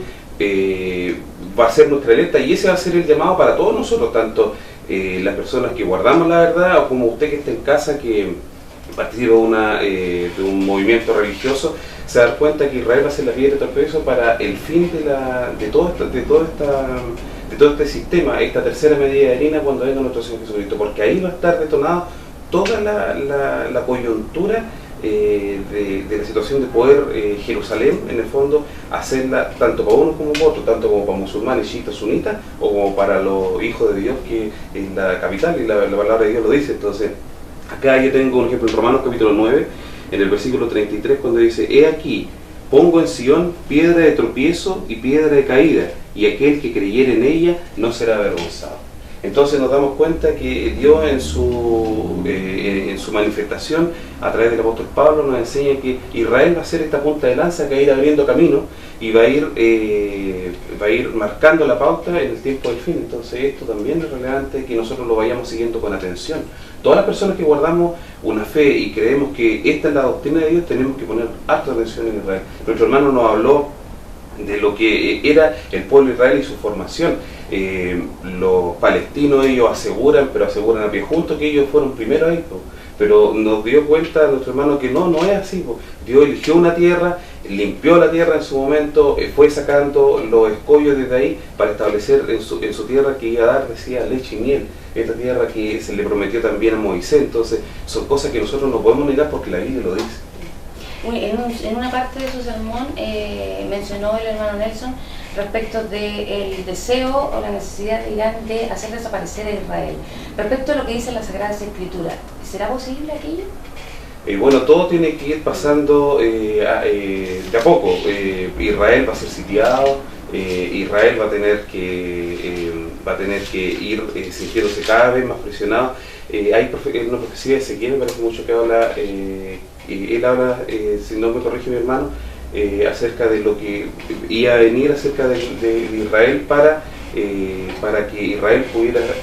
va a ser nuestra alerta, y ese va a ser el llamado para todos nosotros, tanto las personas que guardamos la verdad, o como usted que está en casa, que participa de un movimiento religioso, se da cuenta que Israel va a ser la piedra de tropiezo para el fin de todo este sistema, esta tercera medida de harina cuando venga nuestro Señor Jesucristo, porque ahí va a estar detonada toda la coyuntura de la situación de poder Jerusalén, en el fondo, hacerla tanto para unos como para otros, tanto como para musulmanes, chiitas, sunitas, o como para los hijos de Dios, que es la capital, y la palabra de Dios lo dice. Entonces, acá yo tengo un ejemplo en Romanos capítulo 9, en el versículo 33, cuando dice: he aquí, pongo en Sión piedra de tropiezo y piedra de caída, y aquel que creyere en ella no será avergonzado. Entonces nos damos cuenta que Dios en su manifestación a través del apóstol Pablo nos enseña que Israel va a ser esta punta de lanza que va a ir abriendo camino y va a ir marcando la pauta en el tiempo del fin. Entonces esto también es relevante que nosotros lo vayamos siguiendo con atención. Todas las personas que guardamos una fe y creemos que esta es la doctrina de Dios, tenemos que poner harta atención en Israel. Nuestro hermano nos habló de lo que era el pueblo de Israel y su formación. Los palestinos, ellos aseguran, pero aseguran a pie juntos que ellos fueron primero ahí, pero nos dio cuenta nuestro hermano que no es así. Dios eligió una tierra, limpió la tierra en su momento, fue sacando los escollos desde ahí para establecer en su tierra que iba a dar, decía, leche y miel, esta tierra que se le prometió también a Moisés. Entonces son cosas que nosotros no podemos negar porque la Biblia lo dice. En una parte de su sermón mencionó el hermano Nelson respecto del deseo o la necesidad de Irán de hacer desaparecer a Israel. Respecto a lo que dice la Sagrada Escritura, ¿será posible aquello? Bueno, todo tiene que ir pasando de a poco. Israel va a ser sitiado, Israel va a tener que ir sintiéndose cada vez más presionado. Hay una profecía de Ezequiel, me parece mucho que habla, él habla, si no me corrige mi hermano, acerca de lo que iba a venir acerca de Israel para que Israel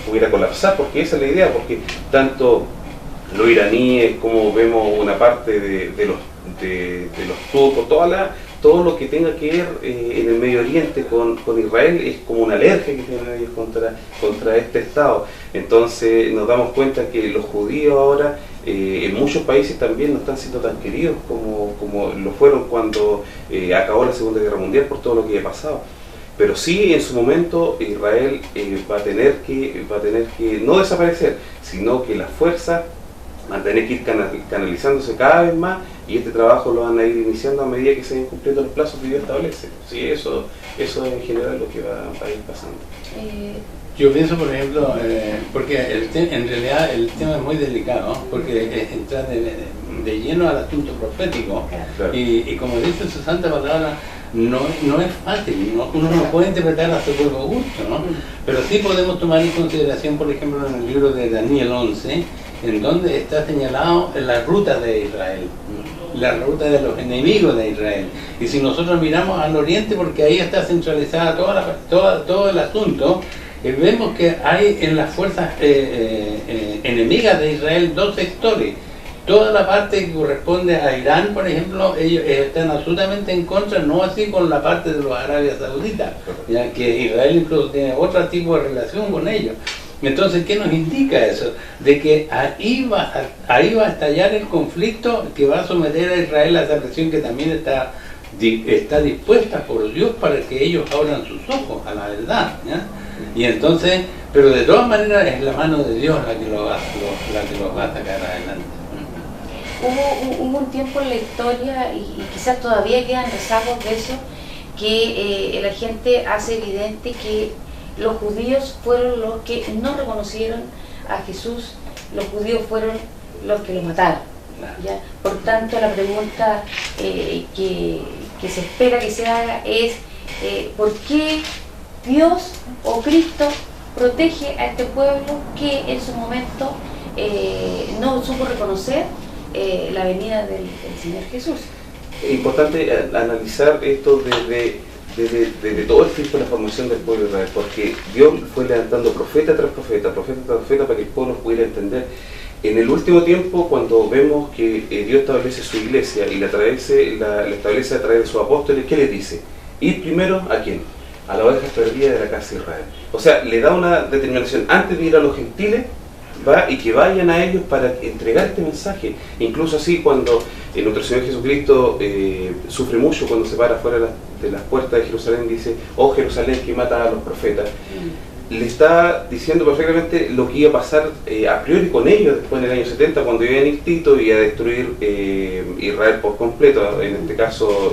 pudiera colapsar, porque esa es la idea, porque tanto los iraníes como vemos una parte de los turcos, todo lo que tenga que ver en el Medio Oriente con Israel es como una alergia que tienen ellos contra este Estado. Entonces nos damos cuenta que los judíos ahora en muchos países también no están siendo tan queridos como lo fueron cuando acabó la Segunda Guerra Mundial por todo lo que ha pasado. Pero sí, en su momento Israel va a tener que no desaparecer, sino que las fuerzas van a tener que ir canalizándose cada vez más, y este trabajo lo van a ir iniciando a medida que se vayan cumpliendo los plazos que Dios establece. Sí, eso es en general lo que va a ir pasando. Yo pienso, por ejemplo, porque en realidad el tema es muy delicado, porque entra de lleno al asunto profético. Claro. Y como dice su santa palabra, no es fácil, uno no puede interpretar a su propio gusto, ¿no? Pero sí podemos tomar en consideración, por ejemplo, en el libro de Daniel 11, en donde está señalado la ruta de Israel, la ruta de los enemigos de Israel. Y si nosotros miramos al oriente, porque ahí está centralizada todo el asunto, vemos que hay en las fuerzas enemigas de Israel dos sectores. Toda la parte que corresponde a Irán, por ejemplo, ellos están absolutamente en contra, no así con la parte de los Arabia Saudita, ya que Israel incluso tiene otro tipo de relación con ellos. Entonces, ¿qué nos indica eso? De que ahí va a estallar el conflicto que va a someter a Israel a esa presión que también está está dispuesta por Dios para que ellos abran sus ojos a la verdad, ¿ya? Y entonces, pero de todas maneras es la mano de Dios la que los va a sacar adelante. Hubo un tiempo en la historia, y quizás todavía quedan rezagos de eso, que la gente hace evidente que los judíos fueron los que no reconocieron a Jesús, los judíos fueron los que lo mataron, ¿ya? Por tanto, la pregunta que se espera que se haga es ¿por qué Dios o Cristo protege a este pueblo que en su momento no supo reconocer la venida del Señor Jesús? Es importante analizar esto desde todo el tiempo de la formación del pueblo de Israel, porque Dios fue levantando profeta tras profeta, para que el pueblo pudiera entender. En el último tiempo, cuando vemos que Dios establece su iglesia y la establece a través de sus apóstoles, ¿qué les dice? Ir primero ¿a quién? A la oveja perdida de la casa de Israel. O sea, le da una determinación antes de ir a los gentiles, y que vayan a ellos para entregar este mensaje. Incluso así, cuando nuestro Señor Jesucristo sufre mucho cuando se para fuera de las puertas de Jerusalén, dice: oh Jerusalén, que mata a los profetas. Le está diciendo perfectamente lo que iba a pasar a priori con ellos después en el año 70, cuando iba a venir Tito y a destruir Israel por completo, en este caso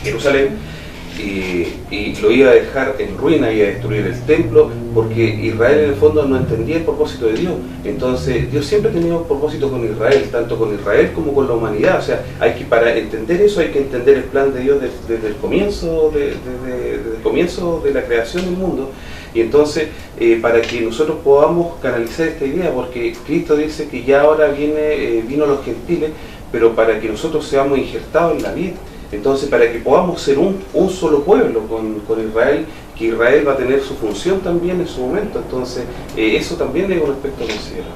Jerusalén. Y lo iba a dejar en ruina y a destruir el templo, porque Israel en el fondo no entendía el propósito de Dios. Entonces Dios siempre ha tenido un propósito con Israel, tanto con Israel como con la humanidad. O sea, para entender eso hay que entender el plan de Dios desde el comienzo desde el comienzo de la creación del mundo. Y entonces, para que nosotros podamos canalizar esta idea, porque Cristo dice que ya ahora vino los gentiles, pero para que nosotros seamos injertados en la vida. Entonces, para que podamos ser un solo pueblo con Israel, que Israel va a tener su función también en su momento. Entonces, eso también es un aspecto a considerar.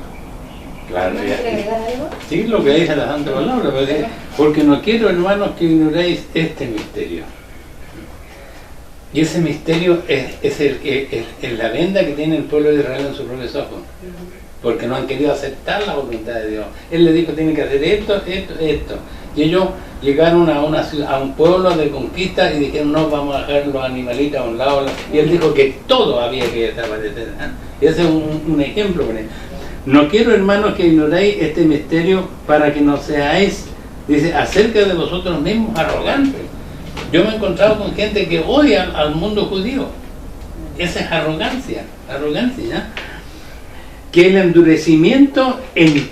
Claro, ¿No quiere agregar algo? sí, lo que dice la Santa Palabra, porque no quiero, hermanos, que ignoréis este misterio. Y ese misterio es la venda que tiene el pueblo de Israel en sus propios ojos, porque no han querido aceptar la voluntad de Dios. Él les dijo: tienen que hacer esto. Y ellos llegaron a un pueblo de conquista y dijeron: no, vamos a dejar los animalitos a un lado. Y él dijo que todo había que desaparecer. Ese es un ejemplo. No quiero, hermanos, que ignoréis este misterio, para que no seáis, dice, acerca de vosotros mismos arrogantes. Yo me he encontrado con gente que odia al mundo judío. Esa es arrogancia, ¿ya? Que el endurecimiento en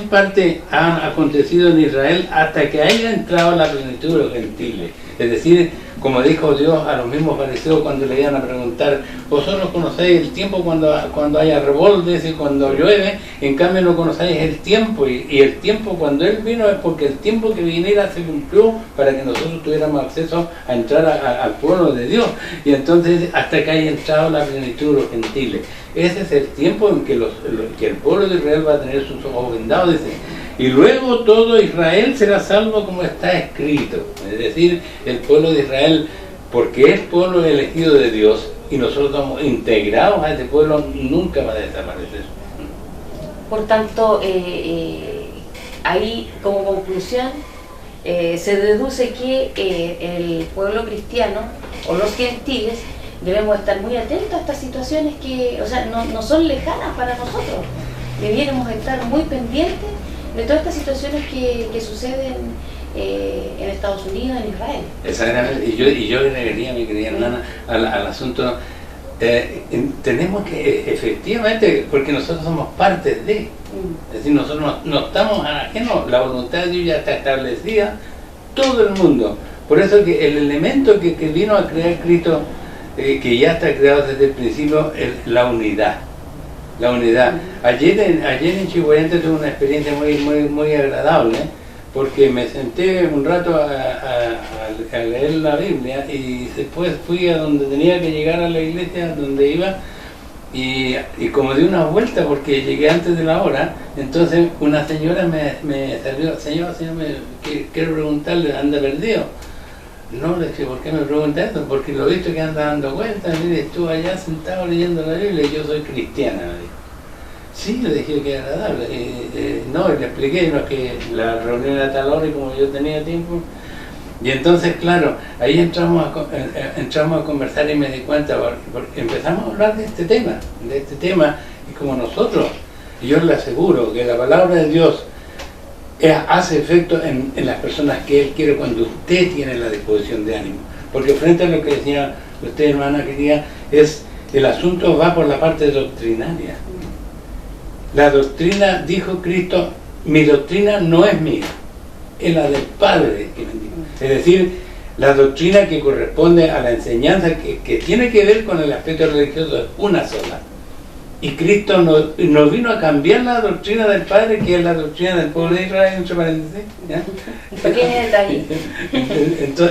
parte ha acontecido en Israel hasta que haya entrado la plenitud de los gentiles. Es decir, como dijo Dios a los mismos fariseos cuando le iban a preguntar: vosotros conocéis el tiempo cuando haya revolves y cuando llueve, en cambio no conocéis el tiempo, y el tiempo cuando Él vino es porque el tiempo que viniera se cumplió para que nosotros tuviéramos acceso a entrar al pueblo de Dios. Y entonces, hasta que haya entrado la plenitud de los gentiles, ese es el tiempo en que el pueblo de Israel va a tener sus ojos vendados, dice. Y luego todo Israel será salvo, como está escrito. Es decir, el pueblo de Israel, porque es pueblo elegido de Dios y nosotros estamos integrados a este pueblo, nunca va a desaparecer. Por tanto, ahí como conclusión se deduce que el pueblo cristiano o los gentiles debemos estar muy atentos a estas situaciones que, o sea, no son lejanas para nosotros. Debiéramos estar muy pendientes de todas estas situaciones que suceden en Estados Unidos, en Israel. Exactamente. Y yo agregaría, mi querida hermana, al asunto, tenemos que, efectivamente, porque nosotros somos parte de, es decir, nosotros no estamos ajenos, la voluntad de Dios ya está establecida, todo el mundo. Por eso que el elemento que vino a crear Cristo, que ya está creado desde el principio, es la unidad. La unidad. Ayer en Chihuayante tuve una experiencia muy agradable, porque me senté un rato a leer la Biblia y después fui a donde tenía que llegar, a la iglesia donde iba, y como di una vuelta porque llegué antes de la hora. Entonces una señora me salió: señor, quiero preguntarle, ¿anda perdido? No, le dije: ¿por qué me pregunta esto? Porque lo he visto que anda dando vueltas. Mire, estuve allá sentado leyendo la Biblia y yo soy cristiana, me dijo. Sí, le dije que era agradable. No, le expliqué, no, que la reunión era a tal hora y como yo tenía tiempo. Y entonces, claro, ahí entramos a conversar y me di cuenta, porque empezamos a hablar de este tema, y como nosotros, y yo le aseguro que la palabra de Dios hace efecto en las personas que Él quiere cuando usted tiene la disposición de ánimo. Porque frente a lo que decía usted, hermana querida, el asunto va por la parte doctrinaria. La doctrina, dijo Cristo, mi doctrina no es mía, es la del Padre que me dio. Es decir, la doctrina que corresponde a la enseñanza que tiene que ver con el aspecto religioso es una sola. Y Cristo nos vino a cambiar la doctrina del Padre, que es la doctrina del pueblo de Israel, entre paréntesis. Pequeño detalle.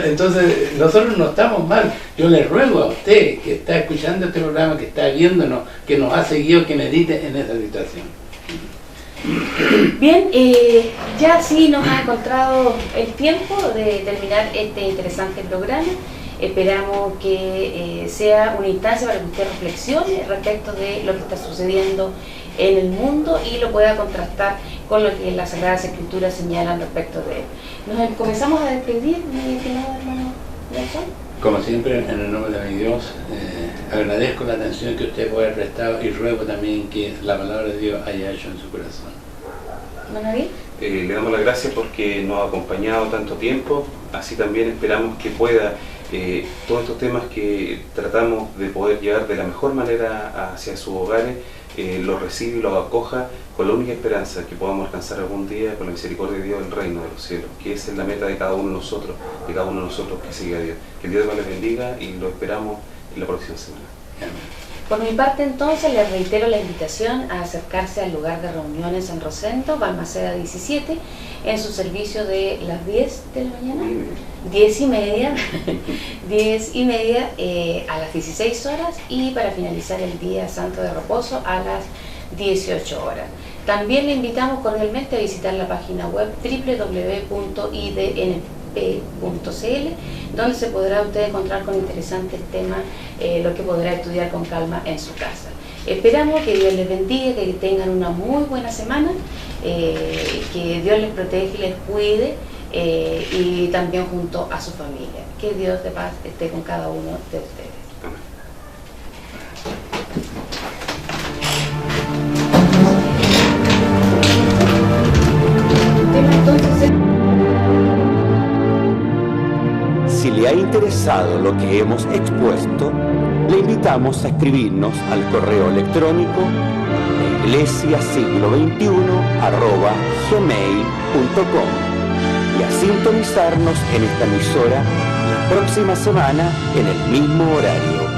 Entonces, nosotros no estamos mal. Yo le ruego a usted que está escuchando este programa, que está viéndonos, que nos ha seguido, que medite en esa situación. Bien, ya sí nos ha encontrado el tiempo de terminar este interesante programa. Esperamos que sea una instancia para que usted reflexione respecto de lo que está sucediendo en el mundo y lo pueda contrastar con lo que las Sagradas Escrituras señalan respecto de él. Nos comenzamos a despedir, mi estimado hermano Nelson. Como siempre, en el nombre de mi Dios, agradezco la atención que usted puede prestar y ruego también que la palabra de Dios haya hecho en su corazón. ¿Manaví? Le damos las gracias porque nos ha acompañado tanto tiempo, así también esperamos que pueda todos estos temas que tratamos de poder llevar de la mejor manera hacia sus hogares, los reciba y los acoja con la única esperanza que podamos alcanzar algún día con la misericordia de Dios el reino de los cielos, que esa es la meta de cada uno de nosotros, que siga a Dios. Que Dios les bendiga y lo esperamos en la próxima semana. Amén. Por mi parte, entonces, les reitero la invitación a acercarse al lugar de reuniones en Rosendo, Balmaceda 17, en su servicio de las 10 de la mañana, 10:30, 10:30 a las 16 horas y para finalizar el día santo de reposo a las 18 horas. También le invitamos cordialmente a visitar la página web www.idnp.cl, donde se podrá usted encontrar con interesantes temas, lo que podrá estudiar con calma en su casa. Esperamos que Dios les bendiga, que tengan una muy buena semana, que Dios les proteja y les cuide, y también junto a su familia. Que Dios de paz esté con cada uno de ustedes. Si le ha interesado lo que hemos expuesto, le invitamos a escribirnos al correo electrónico iglesiasiglo21@gmail.com y a sintonizarnos en esta emisora la próxima semana en el mismo horario.